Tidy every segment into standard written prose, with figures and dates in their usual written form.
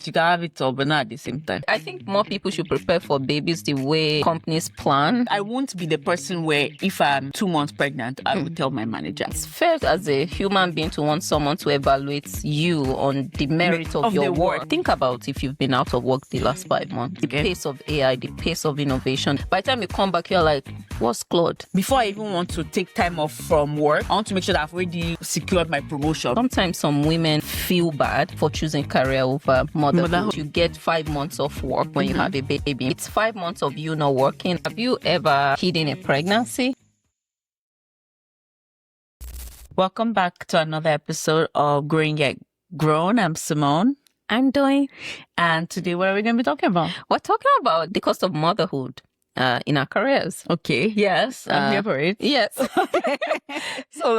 You can have it all, but not at the same time. I think more people should prepare for babies the way companies plan. I won't be the person where if I'm 2 months pregnant, I will tell my manager. It's fair as a human being to want someone to evaluate you on the merit of your work. Think about if you've been out of work the last 5 months. The pace of AI, the pace of innovation. By the time you come back, you're like, what's Claude? Before I even want to take time off from work, I want to make sure that I've already secured my promotion. Sometimes some women feel bad for choosing career over motherhood. You get 5 months off work when you have a baby. It's 5 months of you not working. Have you ever hidden a pregnancy? Welcome back to another episode of Growing Yet Grown. I'm Simone. I'm doing. And today, what are we going to be talking about? We're talking about the cost of motherhood in our careers. Okay, yes, I'm here for it. Yes. So,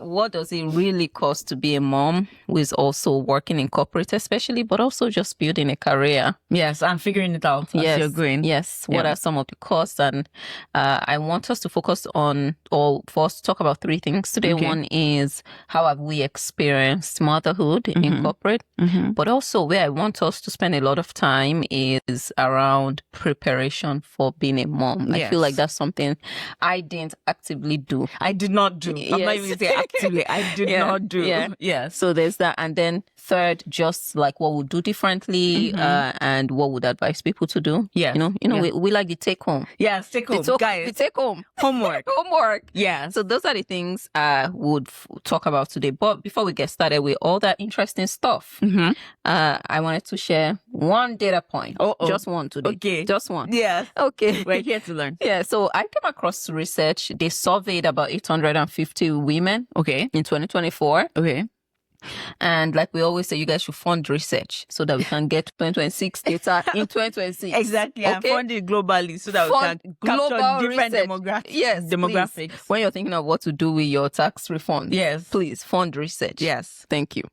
what does it really cost to be a mom who is also working in corporate, especially, but also just building a career? Yes, I'm figuring it out as you're going. Yes. What are some of the costs? And I want us to focus on, or for us to talk about 3 things today. Okay. One is how have we experienced motherhood in corporate, but also where I want us to spend a lot of time is around preparation for being a mom. Yes. I feel like that's something I didn't actively do. I did not do. Yes. I'm not even saying actively. I did not do. Yeah. So there's that. And then third, just like what we'll do differently and what would advise people to do. Yeah. We like the take home. Yes, take home. Guys. The take home. Homework. Yeah. So those are the things I would talk about today. But before we get started with all that interesting stuff, I wanted to share one data point. Just one today. Okay. Just one. Yeah. Okay. We're here to learn. Yeah. So I came across research. They surveyed about 850 women. Okay. In 2024. Okay. And like we always say, you guys should fund research so that we can get 2026 data in 2026. Exactly. Okay? And fund it globally so that we can capture different demographics. Please. When you're thinking of what to do with your tax refund, please fund research. Yes. Thank you.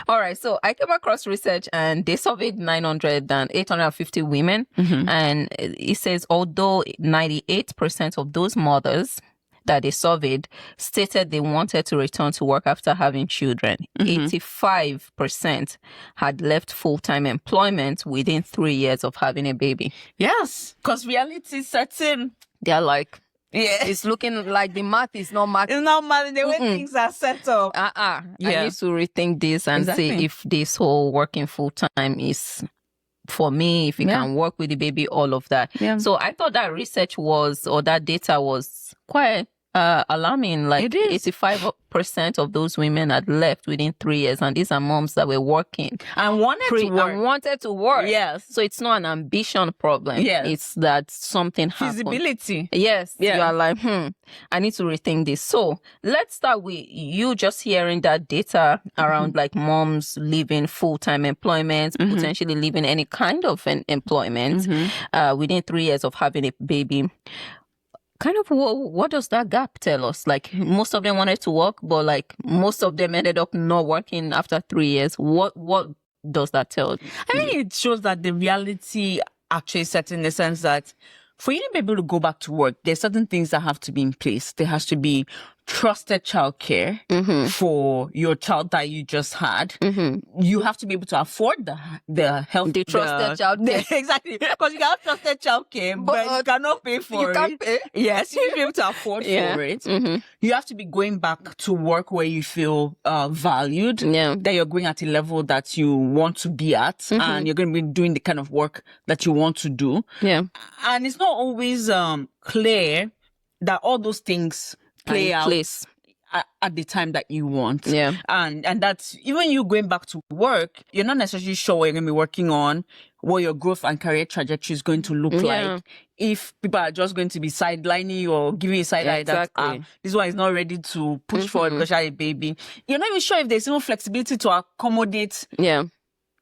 All right. So I came across research and they surveyed 850 women. And it says, although 98% of those mothers that they surveyed stated they wanted to return to work after having children, 85% had left full-time employment within 3 years of having a baby. Yes, because reality sets in. They're like, it's looking like the math is not math. It's not math. The way things are set up. I need to rethink this and see if this whole working full-time is for me, if you can work with the baby, all of that. Yeah. So I thought that research that data was quite alarming. Like 85% of those women had left within 3 years, and these are moms that were working and wanted to work. Yes. So it's not an ambition problem. Yes. It's that something happened. Feasibility. Yes. Yeah. You are like, I need to rethink this. So let's start with you just hearing that data around like moms leaving full-time employment, potentially leaving any kind of an employment within 3 years of having a baby. Kind of what does that gap tell us? Like most of them wanted to work, but like most of them ended up not working after 3 years. What does that tell you? I think it shows that the reality actually set in the sense that for you to be able to go back to work, there's certain things that have to be in place. There has to be trusted childcare for your child that you just had. You have to be able to afford the health. The trusted childcare. Exactly. Because you can have trusted childcare, but you cannot pay for it. You can't pay. Yes, you need to be able to afford for it. You have to be going back to work where you feel valued, that you're going at a level that you want to be at, and you're going to be doing the kind of work that you want to do. Yeah. And it's not always clear that all those things play out at the time that you want. Yeah. And that's even you going back to work, you're not necessarily sure what you're going to be working on, what your growth and career trajectory is going to look like. If people are just going to be sidelining you or giving you a side eye that this one is not ready to push forward because you have a baby, you're not even sure if there's even flexibility to accommodate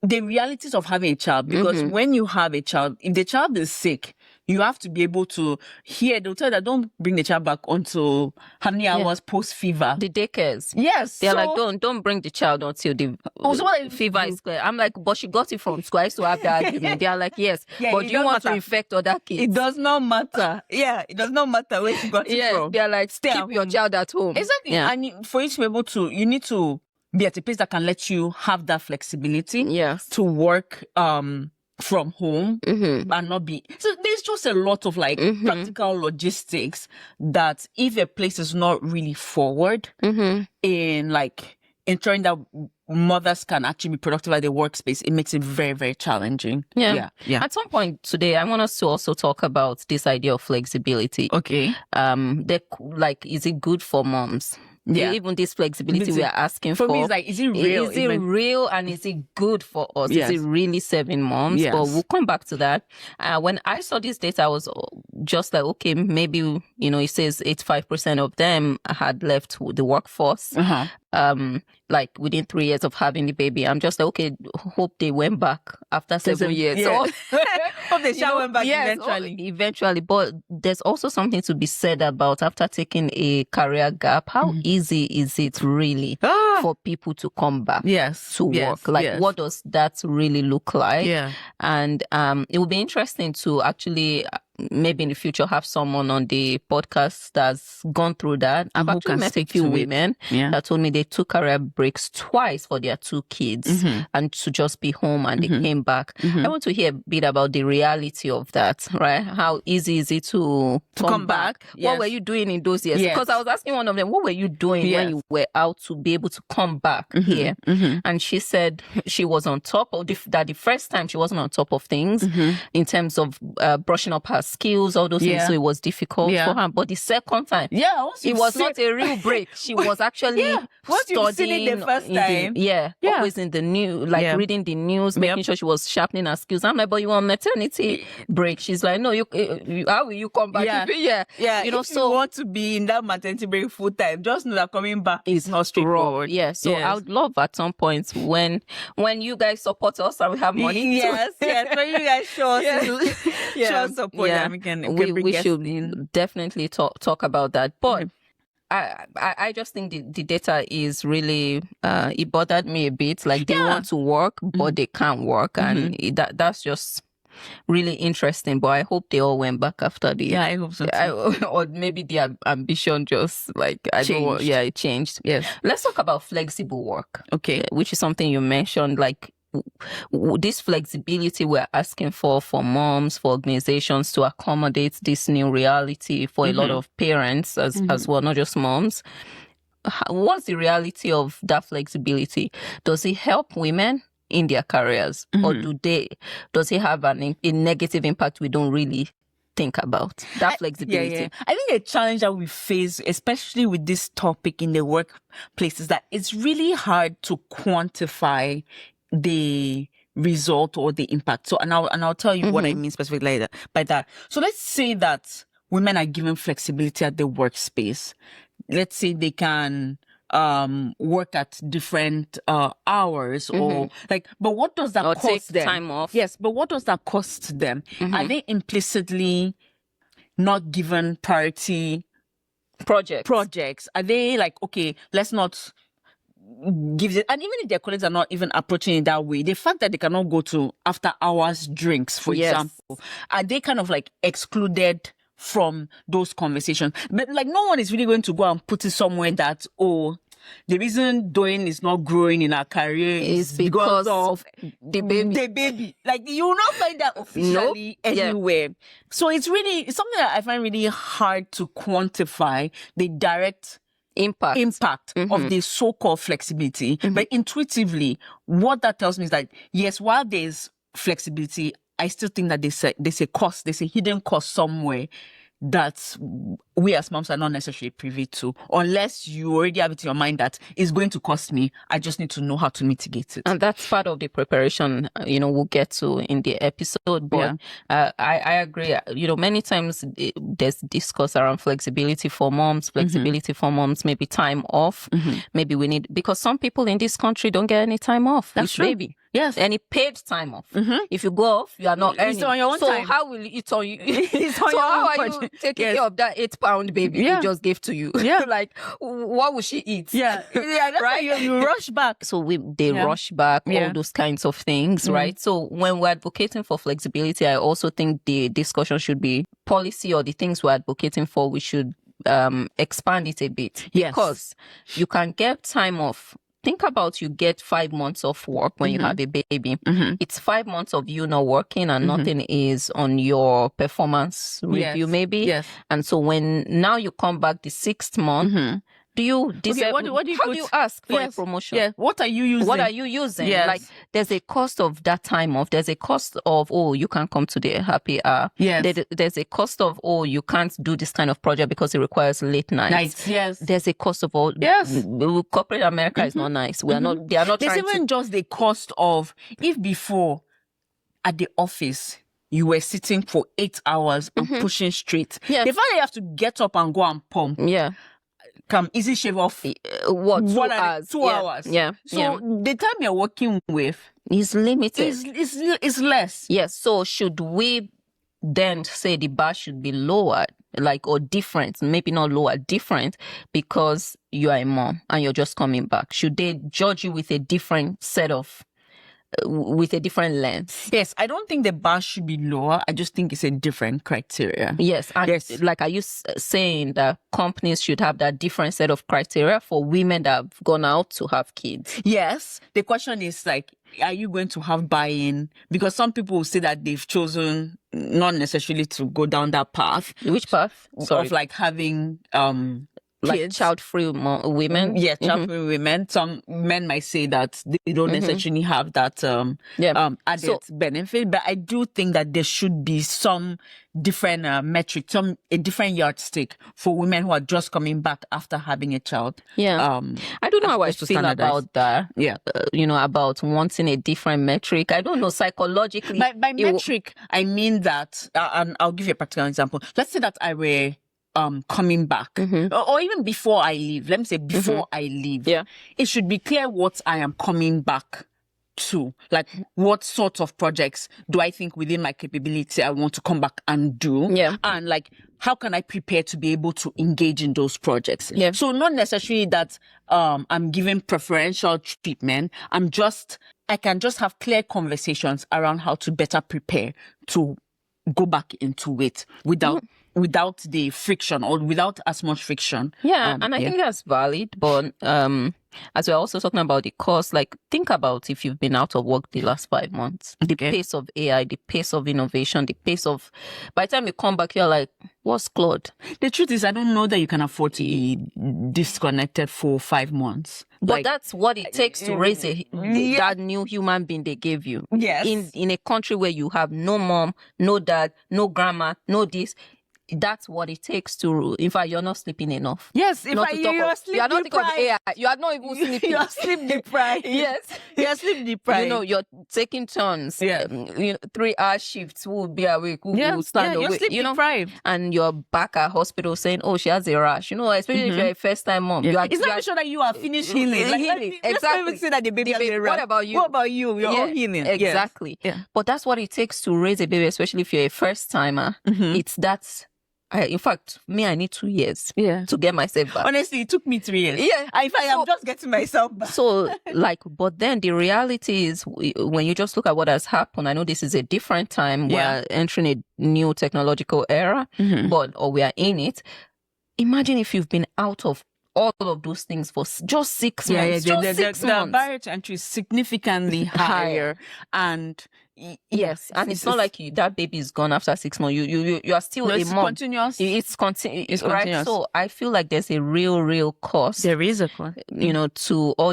the realities of having a child. Because when you have a child, if the child is sick, you have to be able to hear. They'll tell you that don't bring the child back until how many hours post fever. The daycares. Yes. They're like, don't bring the child until the fever is clear. I'm like, but she got it from school. I used to have that argument. They're like, yes, but you want to infect other kids. It does not matter. It does not matter where she got it from. They're like, keep your child at home. Exactly. And for you to be able to, you need to be at a place that can let you have that flexibility Yes. to work from home and not be. So there's just a lot of like practical logistics that if a place is not really forward in like ensuring that mothers can actually be productive at their workspace, it makes it very, very challenging. Yeah. At some point today, I want us to also talk about this idea of flexibility. Okay. Like, is it good for moms? Yeah. Even this flexibility we are asking for me, it's like, is it real? Is it real and is it good for us? Yes. Is it really serving moms? Yes. But we'll come back to that. When I saw this data, I was just like, okay, maybe, it says 85% of them had left the workforce. Like within 3 years of having the baby. I'm just like, okay, hope they went back after 7 years. Yeah. So, hope they shall went back eventually. Eventually. But there's also something to be said about after taking a career gap, how easy is it really for people to come back to work? Like, what does that really look like? Yeah. And it would be interesting to actually maybe in the future have someone on the podcast that's gone through that. I've actually met a few women that told me they took career breaks twice for their 2 kids and to just be home, and they came back. I want to hear a bit about the reality of that, right? How easy is it to come back? Yes. What were you doing in those years? Yes. Because I was asking one of them, what were you doing when you were out to be able to come back here? And she said she was on top of that the first time she wasn't on top of things in terms of brushing up her skills, all those things, so it was difficult for her. But the second time, it was not a real break. She was actually studying the first time. Always in the news, like reading the news, making sure she was sharpening her skills. I'm like, but you on maternity break? She's like, no, you how will you come back? If you want to be in that maternity break full time, just know that coming back is not straightforward. So I would love at some point when you guys support us and we have money. When you guys show support. We should definitely talk about that. But I just think the data is really it bothered me a bit. Like, they want to work, but they can't work, and that's just really interesting. But I hope they all went back after the. I hope so too. Or maybe their ambition just like it changed. Yes. Let's talk about flexible work. Okay, which is something you mentioned, like. This flexibility we're asking for moms, for organizations to accommodate this new reality for a lot of parents as well, not just moms. What's the reality of that flexibility? Does it help women in their careers, or does it have a negative impact we don't really think about? That flexibility. I think a challenge that we face, especially with this topic in the workplace, is that it's really hard to quantify the result or the impact. So, and I'll tell you what I mean specifically by that. So let's say that women are given flexibility at the workspace. Let's say they can work at different hours or like, but what does that cost them? Time off. Yes, but what does that cost them? Are they implicitly not given priority projects? Are they like, okay, let's not gives it, and even if their colleagues are not even approaching it that way, the fact that they cannot go to after hours drinks, for example, are they kind of like excluded from those conversations? But like, no one is really going to go and put it somewhere that, the reason Doyin is not growing in her career is because of the baby. Like, you will not find that officially anywhere. So it's something that I find really hard to quantify the direct impact of the so-called flexibility. But intuitively, what that tells me is that, yes, while there's flexibility, I still think that there's a cost, there's a hidden cost somewhere that we as moms are not necessarily privy to, unless you already have it in your mind that it's going to cost me. I just need to know how to mitigate it. And that's part of the preparation, we'll get to in the episode. But I agree. Many times there's discourse around flexibility for moms, maybe time off. Maybe we need, because some people in this country don't get any time off. That's true. Baby. Yes. Any paid time off. If you go off, you are not earning. It's on your own time. So how will it on you? It's on so your how own are you taking care of that 8-pound baby you just gave to you? Like, what will she eat? That's right. You rush back. So they rush back, all those kinds of things, right? So when we're advocating for flexibility, I also think the discussion should be policy, or the things we're advocating for, we should expand it a bit. Yes. Because you can get time off think about you get 5 months of work when you have a baby. It's 5 months of you not working and nothing is on your performance review, maybe. Yes. And so when now you come back the 6th month, do you decide, what do you how do you ask for a promotion? Yeah. What are you using? What are you using? Yes. Like, there's a cost of that time off. There's a cost of, oh, you can't come to the happy hour. Yes. There's a cost of, oh, you can't do this kind of project because it requires late nights. Yes. There's a cost of all. Yes. Corporate America is not nice. We are not. They are not. There's even just the cost of, if before at the office you were sitting for 8 hours and pushing straight. Yeah. The fact that you have to get up and go and pump. Yeah. Come easy shave off. What? 2 hours. 2 hours. Yeah. So the time you're working with is limited. Is less. Yes. So should we then say the bar should be lowered, like, or different? Maybe not lower, different, because you are a mom and you're just coming back. Should they judge you with a different set of, with a different lens? Yes, I don't think the bar should be lower. I just think it's a different criteria. Yes. And yes. Like, are you saying that companies should have that different set of criteria for women that have gone out to have kids? Yes. The question is, like, are you going to have buy-in? Because some people will say that they've chosen not necessarily to go down that path. Which path? Of like having like child-free women. Yeah, child-free women. Some men might say that they don't necessarily have that added benefit, but I do think that there should be some different metric, a different yardstick for women who are just coming back after having a child. Yeah, I don't know how I feel about that. Yeah, about wanting a different metric. I don't know, psychologically. By metric, I mean that, and I'll give you a practical example. Let's say that I were coming back, or even before I leave. Let me say before I leave. Yeah, it should be clear what I am coming back to. Like, what sort of projects do I think within my capability I want to come back and do? Yeah, and like, how can I prepare to be able to engage in those projects? Yeah. So not necessarily that I'm giving preferential treatment. I can just have clear conversations around how to better prepare to go back into it without the friction, or without as much friction. Yeah, and I think that's valid. But as we're also talking about the cost, like, think about if you've been out of work the last 5 months, the pace of AI, the pace of innovation, the pace of, by the time you come back, you're like, what's Claude? The truth is, I don't know that you can afford to be disconnected for 5 months. But that's what it takes to raise that new human being they gave you. Yes. In a country where you have no mom, no dad, no grandma, no this. That's what it takes to. In fact, you're not sleeping enough. Yes, you are not thinking of AI. You are not even sleeping. You're sleep deprived. Yes, you're sleep deprived. You're taking turns. Yeah, 3-hour shifts. Who will be awake? Who will stand awake? You're sleep deprived, and you're back at hospital saying, "Oh, she has a rash." Especially if you're a first-time mom. Yeah. It's not sure that you are finished healing. Exactly. Let's not even say that the baby has a rash. What about you? What about you? You're all healing. Exactly. Yes. Yeah. But that's what it takes to raise a baby, especially if you're a first-timer. It's that. In fact, I need 2 years to get myself back. Honestly, it took me 3 years. Yeah. In fact, I'm just getting myself back. So, but then the reality is, when you just look at what has happened, I know this is a different time. We're entering a new technological era, or we are in it. Imagine if you've been out of all of those things for just 6 months. The barrier to entry is significantly higher. And yes, and it's not like that baby is gone after 6 months. You are still a mom. Continuous. It's continuous. Right? Continuous. So I feel like there's a real cost. There is a cost. To all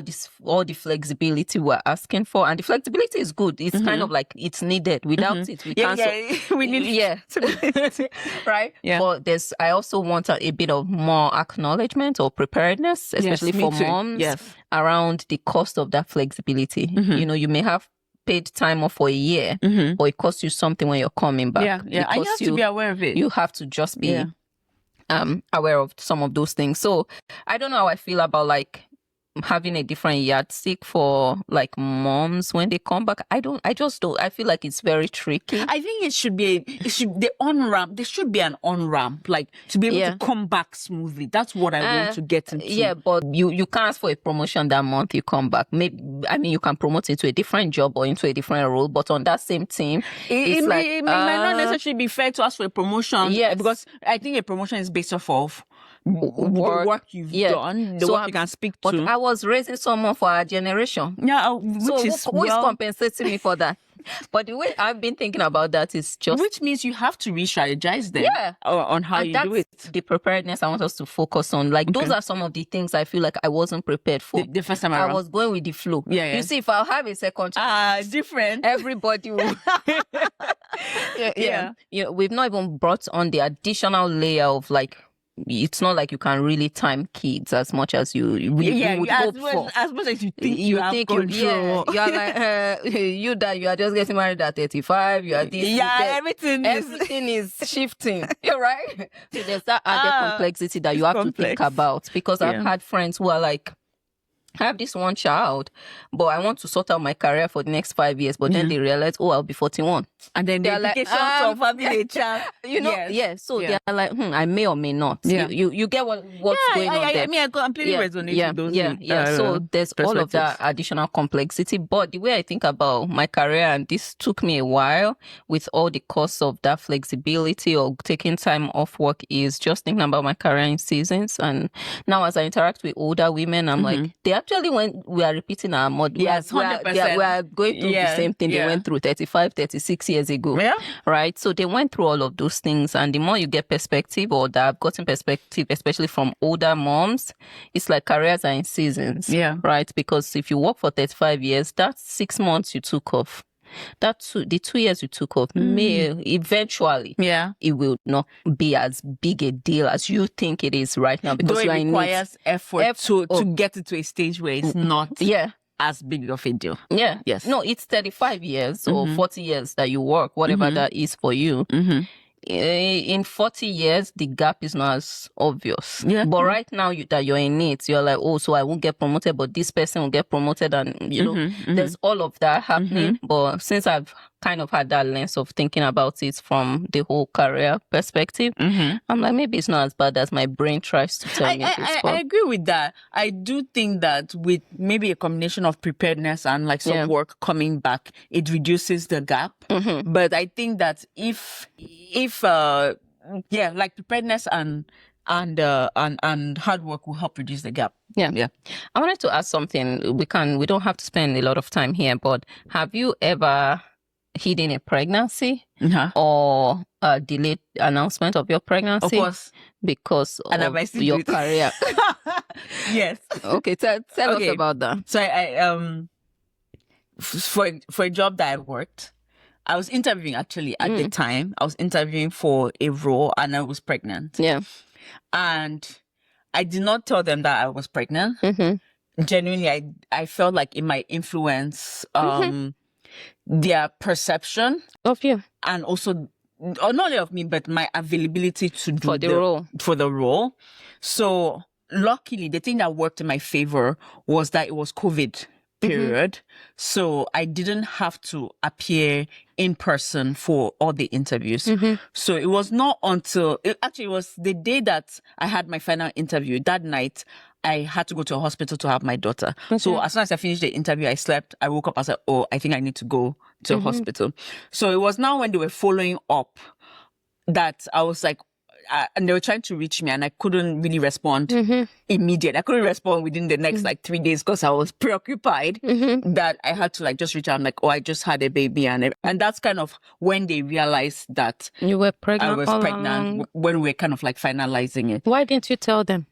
the flexibility we're asking for, and the flexibility is good. It's kind of like it's needed. Without it, we can't. We need right. Yeah. But I also want a bit of more acknowledgement or preparedness, especially for moms, around the cost of that flexibility. You may have paid time off for a year, but it costs you something when you're coming back. And you have to be aware of it. You have to just be aware of some of those things. So I don't know how I feel about like having a different yardstick for like moms when they come back. I just don't. I feel like it's very tricky. I think it should be the on-ramp. There should be an on-ramp, like to be able to come back smoothly. That's what I want to get into. Yeah, but you can't ask for a promotion that month you come back. Maybe you can promote into a different job or into a different role, but on that same team, it might not necessarily be fair to ask for a promotion. Yes. Because I think a promotion is based off of the work you've done, the work you can speak but to. I was raising someone for our generation. Yeah, who is compensating me for that? But the way I've been thinking about that is just... Which means you have to re-strategize them on how you do it. The preparedness I want us to focus on. Like, those are some of the things I feel like I wasn't prepared for. The first time around. I was going with the flow. Yeah. You see, if I have a second... different. Everybody will... We've not even brought on the additional layer of like... It's not like you can really time kids as much as you would hope for. As much as you think you have control. You are like, you are just getting married at 35, you are this. Everything is shifting. You're right. So there's that added complexity that you have to think about. Because I've had friends who are like, I have this one child, but I want to sort out my career for the next 5 years. But then they realize, I'll be 41. And then they're like, of having a child. So they're like, I may or may not. You get what's going on there. I mean, I completely resonate with those. So there's all of that additional complexity. But the way I think about my career, and this took me a while with all the costs of that flexibility or taking time off work, is just thinking about my career in seasons. And now as I interact with older women, I'm like, they actually, when we are repeating our model, we are going through the same thing they went through 35, 36 years ago. Right? So they went through all of those things. And the more you get perspective, or that I've gotten perspective, especially from older moms, it's like careers are in seasons. Right? Because if you work for 35 years, that's 6 months you took off. The 2 years you took off may eventually it will not be as big a deal as you think it is right now, because it requires effort to get it to a stage where it's not as big of a deal. Yes. No, it's 35 years or 40 years that you work, whatever that is for you. In 40 years, the gap is not as obvious. But right now that you're in it, you're like, so I won't get promoted, but this person will get promoted. And, there's all of that happening. But since I've kind of had that lens of thinking about it from the whole career perspective, I'm like, maybe it's not as bad as my brain tries to tell me. I agree with that. I do think that with maybe a combination of preparedness and like some work coming back, it reduces the gap. But I think that if like preparedness and hard work will help reduce the gap. I wanted to ask something. We don't have to spend a lot of time here, but have you ever hidden a pregnancy or a delayed announcement of your pregnancy? Of course. Because of your career. Yes. Okay, tell us about that. So I for a job that I worked, I was interviewing actually at the time. I was interviewing for a role and I was pregnant. And I did not tell them that I was pregnant. Genuinely, I felt like it might influence their perception of you, and also not only of me, but my availability to do for the role. So luckily, the thing that worked in my favor was that it was COVID period. So I didn't have to appear in person for all the interviews. So it was not until, it was the day that I had my final interview. That night, I had to go to a hospital to have my daughter. So as soon as I finished the interview, I slept. I woke up, I said, I think I need to go to a hospital. So it was now when they were following up that I was like, and they were trying to reach me and I couldn't really respond immediately. I couldn't respond within the next 3 days because I was preoccupied that I had to just reach out and I just had a baby. And that's kind of when they realized that you were pregnant. I was pregnant when we were kind of finalizing it. Why didn't you tell them?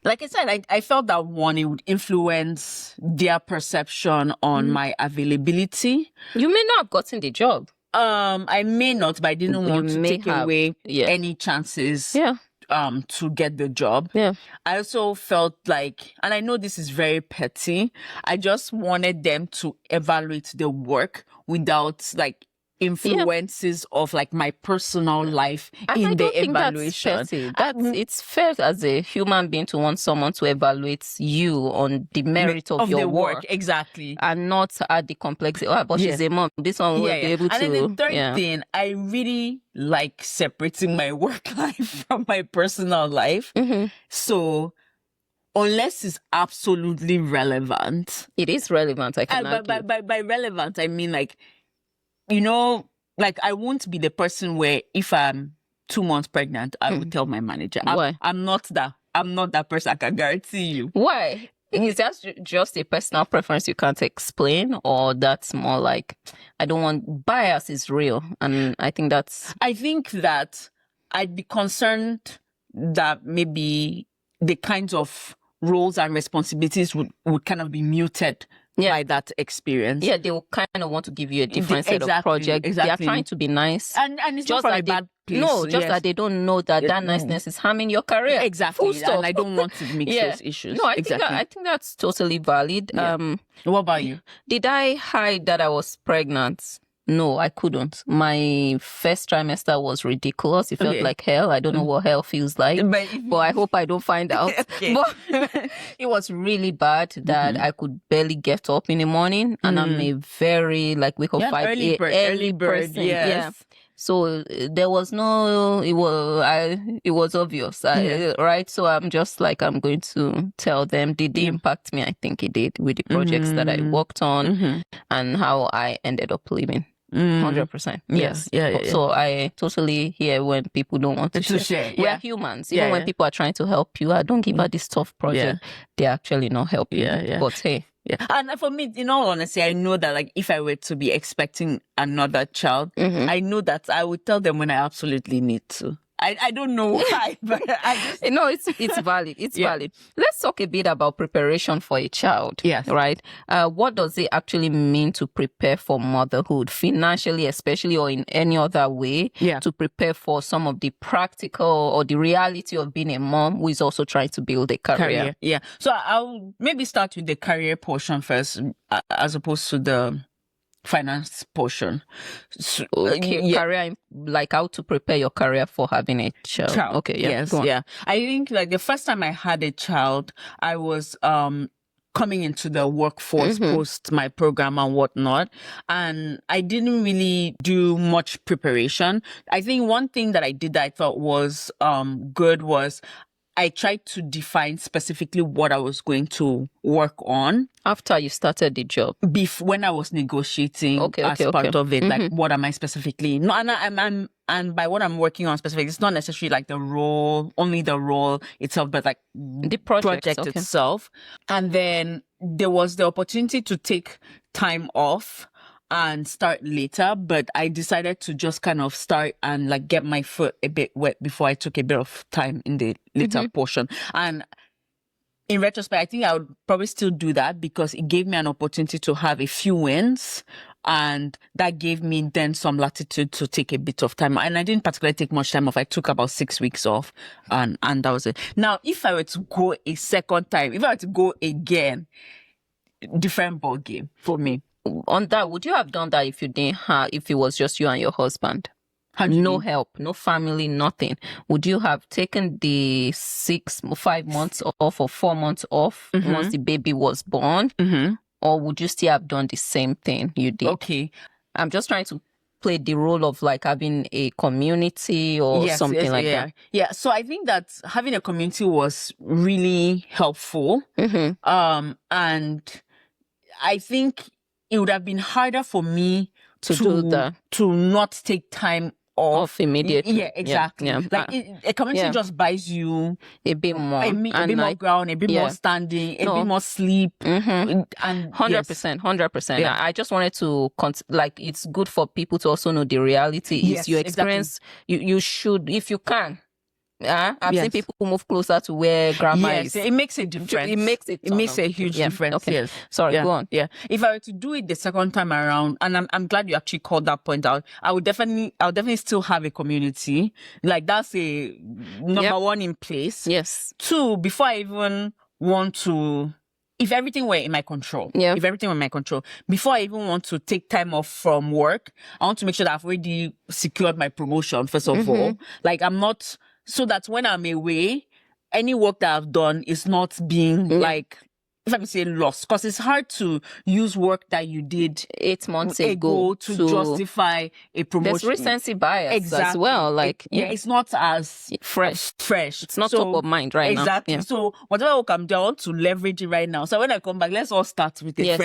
Like I said, I felt that one, it would influence their perception on my availability. You may not have gotten the job. I may not, but I didn't want to take away any chances to get the job. I also felt like, and I know this is very petty, I just wanted them to evaluate the work without influences of my personal life in the evaluation. It's fair as a human being to want someone to evaluate you on the merit of your work. Exactly. And not at the complexity. But she's a mom. This one will be able to. And then the third thing, I really like separating my work life from my personal life. So unless it's absolutely relevant. It is relevant, I can argue. By relevant, I mean I won't be the person where if I'm 2 months pregnant, I would tell my manager. Why? I'm not that. I'm not that person. I can guarantee you. Why? Is that just a personal preference you can't explain, or that's more like, I don't want, bias is real, and I think that I'd be concerned that maybe the kinds of roles and responsibilities would kind of be muted by that experience. Yeah, they will kind of want to give you a different set of projects. Exactly. They are trying to be nice. And it's just not from a bad place. No, just that they don't know that niceness is harming your career. Exactly. Full stop. And I don't want to mix those issues. No, I think that's totally valid. Yeah. What about you? Did I hide that I was pregnant? No, I couldn't. My first trimester was ridiculous. It felt like hell. I don't know what hell feels like, but I hope I don't find out. But it was really bad that I could barely get up in the morning, and I'm a very wake up 5 early bird. person. Yes. Yeah. So there was no. It was obvious, right? So I'm just I'm going to tell them. Did it impact me? I think it did, with the projects that I worked on and how I ended up living. 100%. Yes. Yeah. So I totally hear when people don't want to share. We are humans. Even when people are trying to help you, don't give her this tough project. They're actually not helping. Yeah. But hey. Yeah. And for me, in all honesty, I know that if I were to be expecting another child, I know that I would tell them when I absolutely need to. I don't know why, but I just... it's valid. It's valid. Let's talk a bit about preparation for a child. Yes. Right? What does it actually mean to prepare for motherhood, financially especially, or in any other way, to prepare for some of the practical or the reality of being a mom who is also trying to build a career? Yeah. So I'll maybe start with the career portion first, as opposed to the finance portion. So, career, how to prepare your career for having a child. Okay, yes, yeah. I think the first time I had a child, I was coming into the workforce post my program and whatnot, and I didn't really do much preparation. I think one thing that I did that I thought was good was I tried to define specifically what I was going to work on. After you started the job? When I was negotiating part of it, what am I specifically... No, and by what I'm working on specifically, it's not necessarily only the role itself, but the project itself. And then there was the opportunity to take time off and start later, but I decided to just kind of start and get my foot a bit wet before I took a bit of time in the later portion. And in retrospect, I think I would probably still do that because it gave me an opportunity to have a few wins, and that gave me then some latitude to take a bit of time. And I didn't particularly take much time off. I took about 6 weeks off, and that was it. Now, if I were to go a second time, if I were to go again, different ball game for me. On that, would you have done that if it was just you and your husband? No help, no family, nothing. Would you have taken the 5 months off or 4 months off once the baby was born? Or would you still have done the same thing you did? Okay. I'm just trying to play the role of having a community or something like that. Yeah. So I think that having a community was really helpful. And I think it would have been harder for me to not take time off immediately. Yeah, exactly. A community just buys you a bit more, a bit more ground, a bit more standing, a bit more sleep, and 100%. Yeah. I just wanted to it's good for people to also know the reality. Is your experience. You should, if you can. I've seen people move closer to where grandma is. It makes a difference. It makes a huge difference. Okay. Yes. Sorry, go on. Yeah. If I were to do it the second time around, and I'm glad you actually called that point out, I'll definitely still have a community. That's a number one in place. Yes. 2, before I even want to... If everything were in my control, before I even want to take time off from work, I want to make sure that I've already secured my promotion, first of all. I'm not... So that when I'm away, any work that I've done is not being if I may say, lost. Because it's hard to use work that you did 8 months ago to justify a promotion. There's recency bias as well. It's not as fresh. It's not top of mind right now. Exactly. Yeah. So whatever work I'm doing, I want to leverage it right now. So when I come back, let's all start with a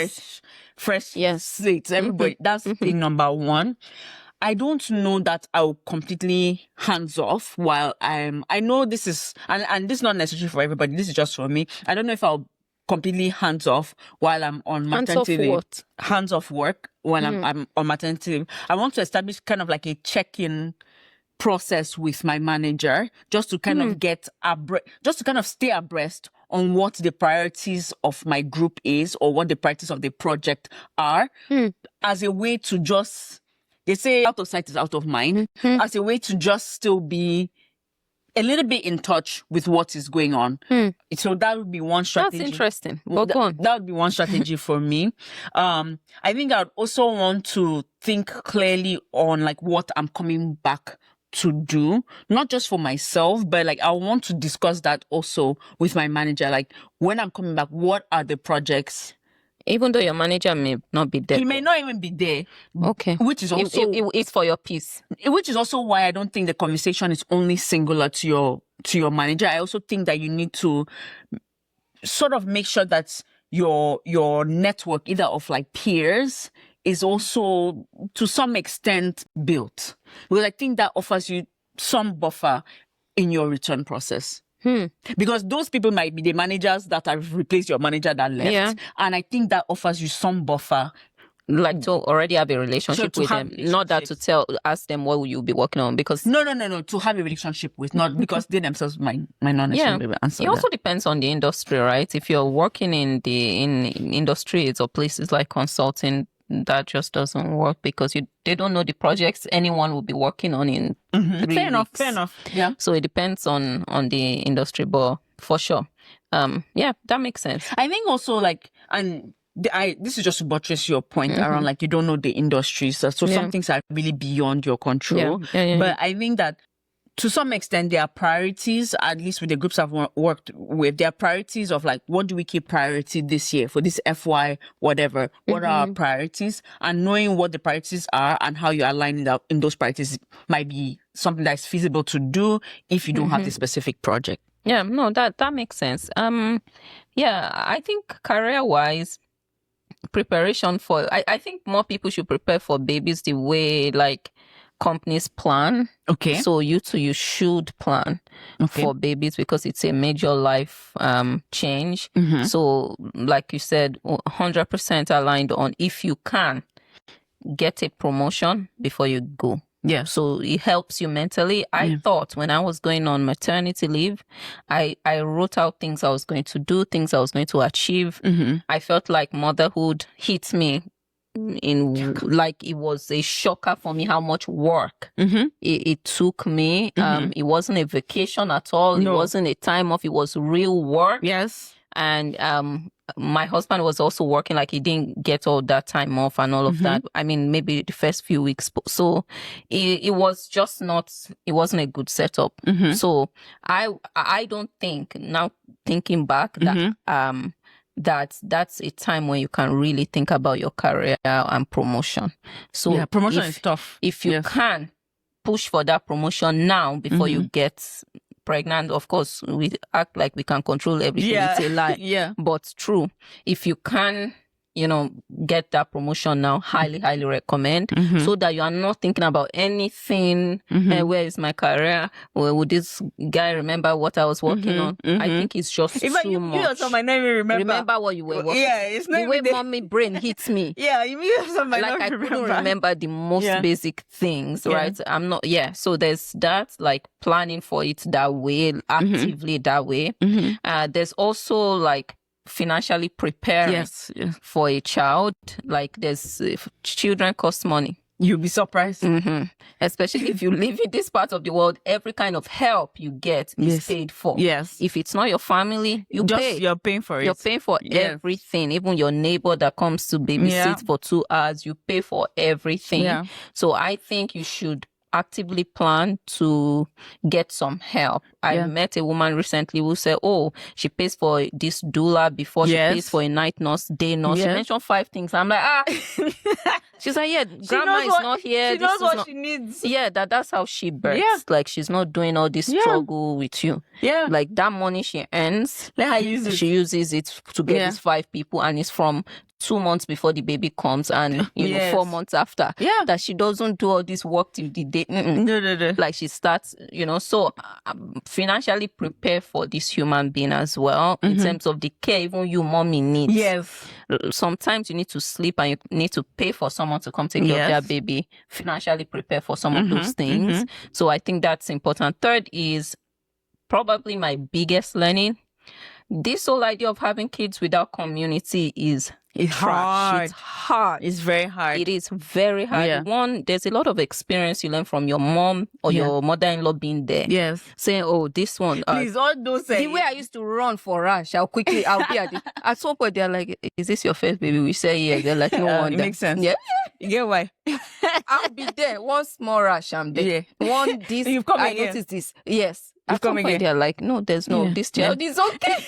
fresh slate. Everybody, that's thing number 1. I don't know that I'll completely hands off while I know this is, and this is not necessary for everybody. This is just for me. I don't know if I'll completely hands off while I'm on maternity leave. What? Hands off work when I'm on maternity leave. I want to establish kind of like a check-in process with my manager, just to kind of just to kind of stay abreast on what the priorities of my group is, or what the priorities of the project are, as a way to just, they say out of sight is out of mind, as a way to just still be a little bit in touch with what is going on. So that would be one strategy. That's interesting. But go on. That would be one strategy for me. I think I would also want to think clearly on like what I'm coming back to do, not just for myself, but like I want to discuss that also with my manager. Like when I'm coming back, what are the projects? Even though your manager may not be there. He may not even be there. Okay. Which is also... It's for your peace. Which is also why I don't think the conversation is only singular to your manager. I also think that you need to sort of make sure that your network, either of like peers, is also to some extent built. Because I think that offers you some buffer in your return process. Because those people might be the managers that have replaced your manager that left. Yeah. And I think that offers you some buffer. Like to already have a relationship with them. Not that to ask them what will you be working on, because... No. To have a relationship with, not because they themselves might not necessarily answer. It also depends on the industry, right? If you're working in industries or places like consulting, that just doesn't work because they don't know the projects anyone will be working on in 3 weeks. Fair enough. Yeah. So it depends on the industry, but for sure. That makes sense. I think also like, and this is just to buttress your point around like you don't know the industry. So some things are really beyond your control. Yeah. But I think that to some extent, there are priorities, at least with the groups I've worked with, there are priorities of like, what do we keep priority this year for this FY, whatever? What are our priorities? And knowing what the priorities are and how you align it up in those priorities might be something that's feasible to do if you don't have the specific project. Yeah, no, that makes sense. I think career-wise, preparation for, I think more people should prepare for babies the way like companies plan. Okay. So you should plan for babies because it's a major life change. So like you said, 100% aligned on if you can get a promotion before you go. Yeah. So it helps you mentally. I thought when I was going on maternity leave, I wrote out things I was going to do, things I was going to achieve. I felt like motherhood hit me in like it was a shocker for me how much work it took me. It wasn't a vacation at all. No. It wasn't a time off. It was real work. Yes. And my husband was also working, like he didn't get all that time off and all of that. I mean, maybe the first few weeks. So it was just not, it wasn't a good setup. So I don't think, now thinking back, that that's a time when you can really think about your career and promotion. So promotion is tough. If you can push for that promotion now before you get pregnant, of course, we act like we can control everything. It's a lie. But true. If you can, get that promotion now, highly recommend, so that you are not thinking about anything. Where is my career? Would this guy remember what I was working on? I think it's just too much. You also might not even remember what you were working. Yeah, it's not the way mommy brain hits me. You also might like not I couldn't remember the most basic things, right? I'm not. So there's that, like planning for it that way, actively that way. There's also like financially preparing for a child. Like there's children cost money. You'll be surprised. Especially if you live in this part of the world, every kind of help you get is paid for. Yes. If it's not your family, you're paying for it. You're paying for everything. Even your neighbor that comes to babysit for 2 hours, you pay for everything. So I think you should actively plan to get some help. I met a woman recently who said, oh, she pays for this doula before she pays for a night nurse, day nurse. She mentioned 5 things. I'm like, she's like, yeah, grandma is not here. She knows what she needs. Yeah, that's how she births. Like, she's not doing all this struggle with you. Yeah. Like, that money she earns, let her use it. She uses it to get these 5 people, and it's from 2 months before the baby comes and 4 months after. Yeah. That she doesn't do all this work till the day. No. Like, she starts, so financially prepare for this human being as well in terms of the care even you mommy needs. Yes. Sometimes you need to sleep and you need to pay for someone to come take care of their baby. Financially prepare for some of those things. So I think that's important. Third is probably my biggest learning. This whole idea of having kids without community is hard. It's hard. It's very hard. It is very hard. Yeah. One, there's a lot of experience you learn from your mom or your mother-in-law being there. Yes. Saying, oh, this one. Please, all those the way I used to run for Rash, I'll be at some point, they're like, is this your first baby? We say, yeah. They're like, no wonder. It makes sense. Yeah. You get why? I'll be there. One small rash, I'm there. Yeah. One, this. You've come I again. noticed this. Yes. You've come again. They're like, no, there's no, this child is okay.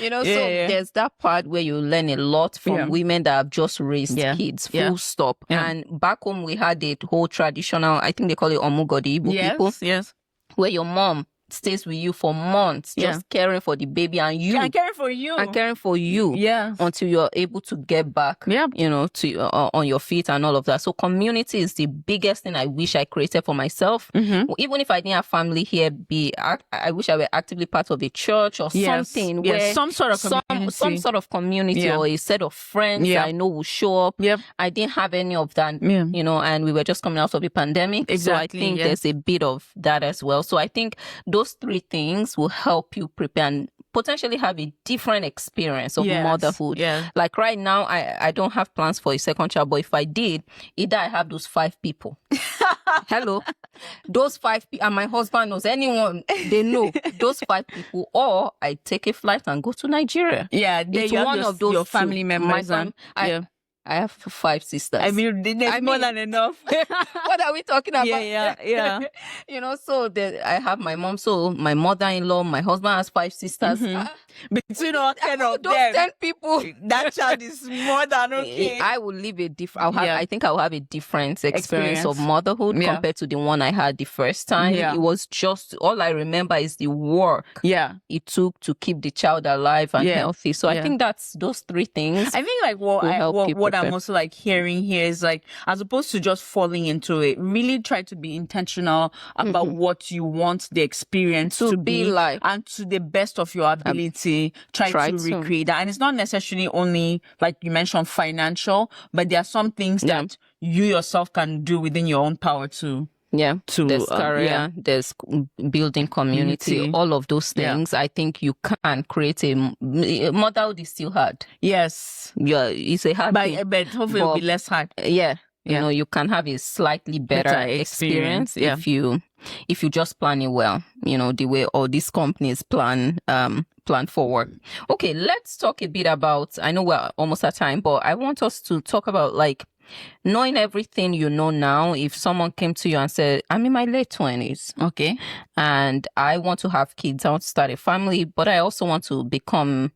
So there's that part where you learn a lot from women that have just raised kids, full stop. Yeah. And back home, we had the whole traditional, I think they call it omugodi Igbo people. Yes. Where your mom stays with you for months, just caring for the baby and you. And caring for you. And caring for you. Yeah. Until you're able to get back, to on your feet and all of that. So community is the biggest thing I wish I created for myself. Even if I didn't have family here, I wish I were actively part of a church or something where some sort of community. Some sort of community or a set of friends that I know will show up. Yep. I didn't have any of that, and we were just coming out of a pandemic. Exactly. So I think there's a bit of that as well. So I think those 3 things will help you prepare and potentially have a different experience of motherhood. Yeah. Like right now, I don't have plans for a second child, but if I did, either I have those 5 people. Hello. Those 5 people, and my husband knows, anyone, they know those 5 people, or I take a flight and go to Nigeria. Yeah. It's one of those your family members. I have 5 sisters. I mean, there's more than enough. What are we talking about? Yeah. So I have my mom, so my mother-in-law, my husband has 5 sisters. Between all 10 of those them, 10 people, that child is more than okay. I will live a different. I think I will have a different experience of motherhood compared to the one I had the first time. Yeah. It was just, all I remember is the work it took to keep the child alive and healthy. So I think that's those 3 things. I think like what I'm also like hearing here is like, as opposed to just falling into it, really try to be intentional about what you want the experience to be like, and to the best of your ability, try to recreate that. And it's not necessarily only, like you mentioned, financial, but there are some things that you yourself can do within your own power to there's career, there's building community, all of those things. I think you can create motherhood is still hard. Yes. Yeah, it's a hard thing. But hopefully it'll be less hard. You know, you can have a slightly better experience if you just plan it well, the way all these companies plan forward. Okay, let's talk a bit about, I know we're almost at time, but I want us to talk about like knowing everything you know now. If someone came to you and said, I'm in my late 20s, okay, and I want to have kids, I want to start a family, but I also want to become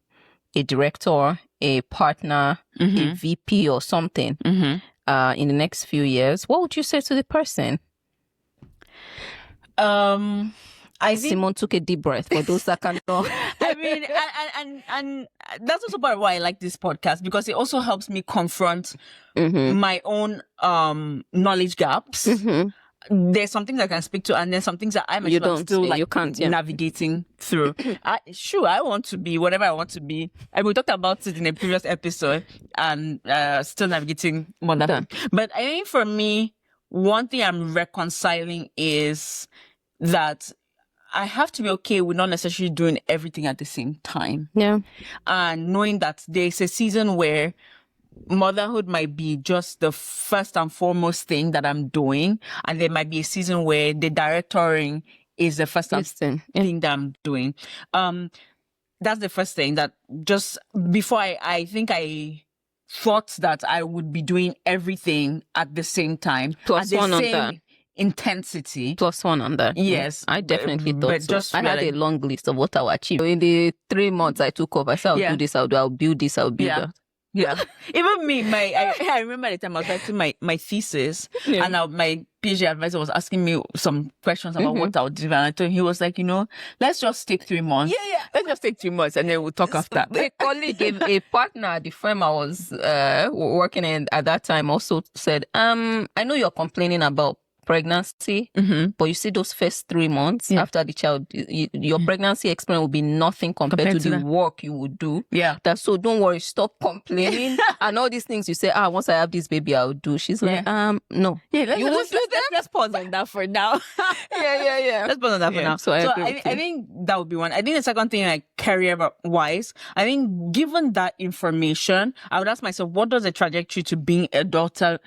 a director, a partner, a VP or something in the next few years, what would you say to the person? I think Simone took a deep breath for those that can know. I mean, and that's also part of why I like this podcast, because it also helps me confront my own knowledge gaps. There's some things I can speak to, and then some things that I'm still like navigating through. I want to be whatever I want to be. And we talked about it in a previous episode, and still navigating motherhood. But I think for me, one thing I'm reconciling is that I have to be okay with not necessarily doing everything at the same time. Yeah. And knowing that there's a season where motherhood might be just the first and foremost thing that I'm doing. And there might be a season where the directoring is the first thing that I'm doing. That's the first thing that just before I think I thought that I would be doing everything at the same time. Plus one on that. intensity. +1 on that. Yes. I definitely thought but so. just I had a long list of what I would achieve. In the 3 months I took off, I said, I'll do this, I'll build this, I'll build that. Yeah. Even me, I remember the time I was writing my thesis, and my PhD advisor was asking me some questions about what I would do. And I told him, he was like, let's just take 3 months. Yeah. Let's just take 3 months and then we'll talk after. A colleague, a partner, the firm I was working in at that time also said, I know you're complaining about pregnancy, but you see those first 3 months after the child, your pregnancy experience will be nothing compared to the work you would do. So don't worry, stop complaining. And all these things you say, once I have this baby, I'll do. She's like, no. Let's pause on that for now. Let's pause on that for now. So I think that would be one. I think the second thing, like career-wise, I think given that information, I would ask myself, what does a trajectory to being a director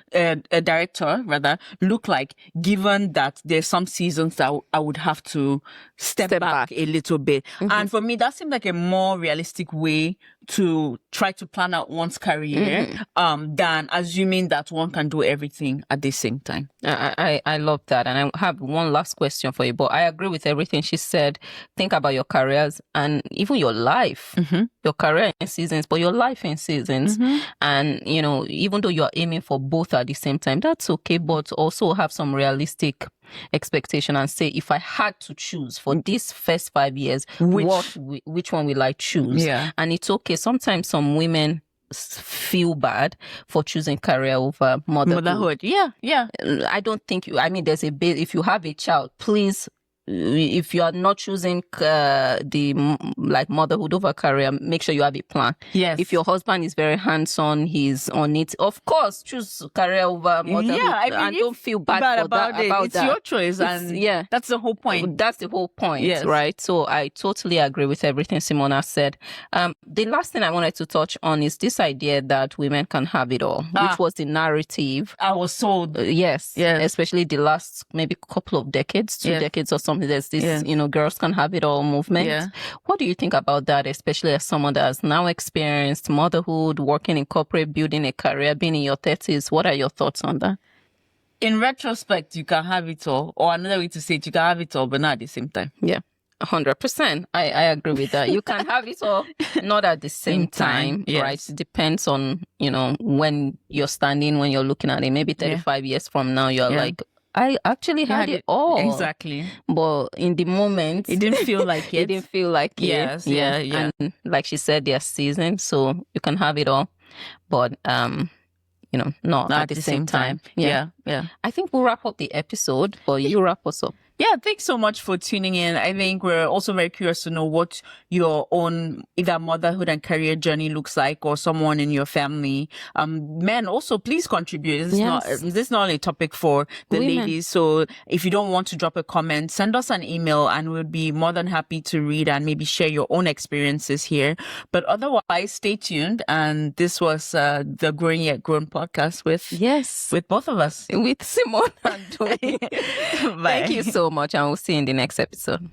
look like? Given that there's some seasons that I would have to step back a little bit. And for me, that seemed like a more realistic way to try to plan out one's career than assuming that one can do everything at the same time. I love that. And I have one last question for you, but I agree with everything she said. Think about your careers and even your life, your career in seasons, but your life in seasons. And, even though you're aiming for both at the same time, that's okay, but also have some realistic expectation and say, if I had to choose for these first 5 years, which one will I choose? And it's okay. Sometimes some women feel bad for choosing career over motherhood. I don't think there's a bit. If you have a child, please, if you are not choosing motherhood over career, make sure you have a plan. If your husband is very hands-on, he's on it, of course, choose career over motherhood. And don't feel bad about it. It's your choice, and that's the whole point. That's the whole point, right? So I totally agree with everything Simona said. The last thing I wanted to touch on is this idea that women can have it all, which was the narrative I was sold. Yes, especially the last maybe couple of decades, 2 decades or something. There's this, girls can have it all movement. What do you think about that, especially as someone that has now experienced motherhood, working in corporate, building a career, being in your 30s? What are your thoughts on that? In retrospect, you can have it all. Or another way to say it, you can have it all, but not at the same time. 100%. I agree with that. You can have it all, not at the same time, right? It depends on, when you're standing, when you're looking at it. Maybe 35 years from now, you're like, I actually had it all. Exactly. But in the moment, it didn't feel like it. It didn't feel like it. And like she said, they're seasons, so you can have it all. But, not at the same time. I think we'll wrap up the episode, but you wrap us up. Thanks so much for tuning in. I think we're also very curious to know what your own either motherhood and career journey looks like, or someone in your family. Men also, please contribute. This is not only a topic for the ladies. So if you don't want to drop a comment, send us an email and we'll be more than happy to read and maybe share your own experiences here. But otherwise, stay tuned. And this was the Growing Yet Grown podcast with both of us. With Simone and Tony. Bye. Thank you so much, and we'll see you in the next episode.